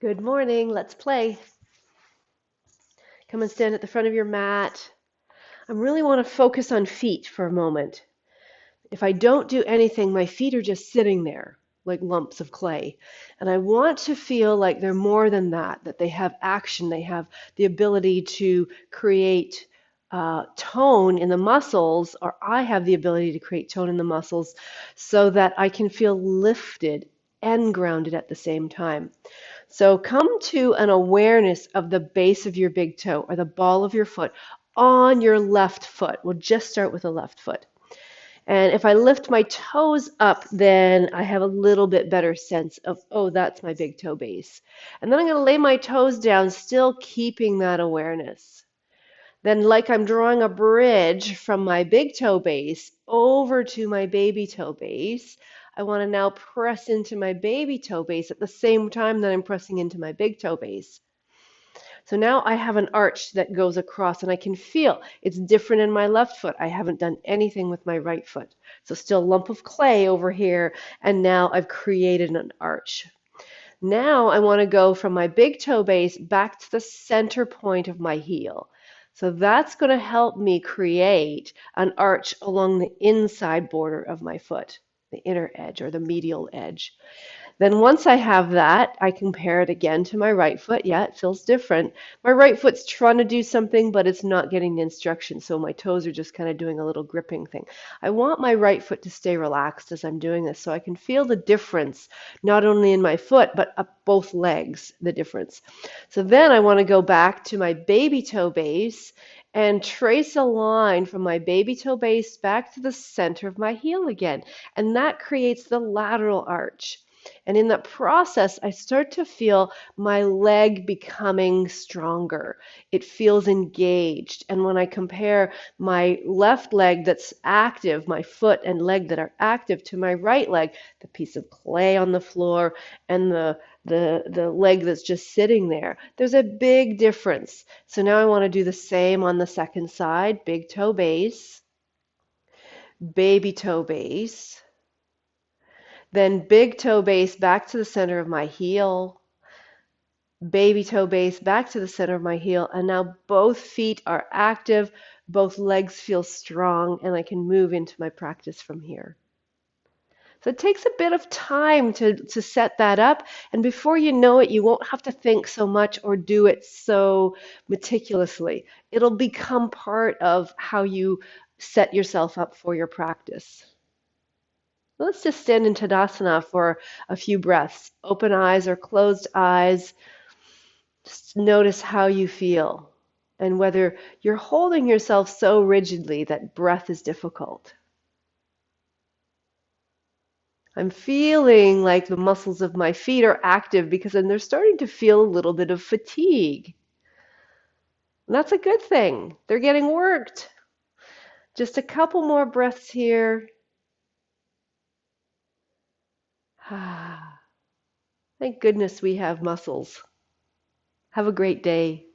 Good morning. Let's play. Come and stand at the front of your mat. I really want to focus on feet for a moment. If I don't do anything, my feet are just sitting there like lumps of clay. And I want to feel like they're more than that, that they have action, they have the ability to create tone in the muscles, or I have the ability to create tone in the muscles so that I can feel lifted and grounded at the same time. So come to an awareness of the base of your big toe or the ball of your foot on your left foot. We'll just start with the left foot. And if I lift my toes up, then I have a little bit better sense of, oh, that's my big toe base. And then I'm going to lay my toes down, still keeping that awareness. Then, like I'm drawing a bridge from my big toe base over to my baby toe base, I want to now press into my baby toe base at the same time that I'm pressing into my big toe base. So now I have an arch that goes across and I can feel it's different in my left foot. I haven't done anything with my right foot. So still a lump of clay over here, and now I've created an arch. Now I want to go from my big toe base back to the center point of my heel. So that's going to help me create an arch along the inside border of my foot, the inner edge or the medial edge. Then once I have that, I compare it again to my right foot. Yeah, it feels different. My right foot's trying to do something, but it's not getting the instruction, so my toes are just kind of doing a little gripping thing. I want my right foot to stay relaxed as I'm doing this so I can feel the difference, not only in my foot, but up both legs, the difference. So then I want to go back to my baby toe base and trace a line from my baby toe base back to the center of my heel again. And that creates the lateral arch. And in that process, I start to feel my leg becoming stronger. It feels engaged. And when I compare my left leg that's active, my foot and leg that are active, to my right leg, the piece of clay on the floor and the leg that's just sitting there, there's a big difference. So now I want to do the same on the second side, big toe base, baby toe base. Then big toe base back to the center of my heel, baby toe base back to the center of my heel, and now both feet are active, both legs feel strong, and I can move into my practice from here. So it takes a bit of time to set that up, and before you know it, you won't have to think so much or do it so meticulously. It'll become part of how you set yourself up for your practice. Let's just stand in Tadasana for a few breaths. Open eyes or closed eyes. Just notice how you feel and whether you're holding yourself so rigidly that breath is difficult. I'm feeling like the muscles of my feet are active because then they're starting to feel a little bit of fatigue. And that's a good thing. They're getting worked. Just a couple more breaths here. Thank goodness we have muscles. Have a great day.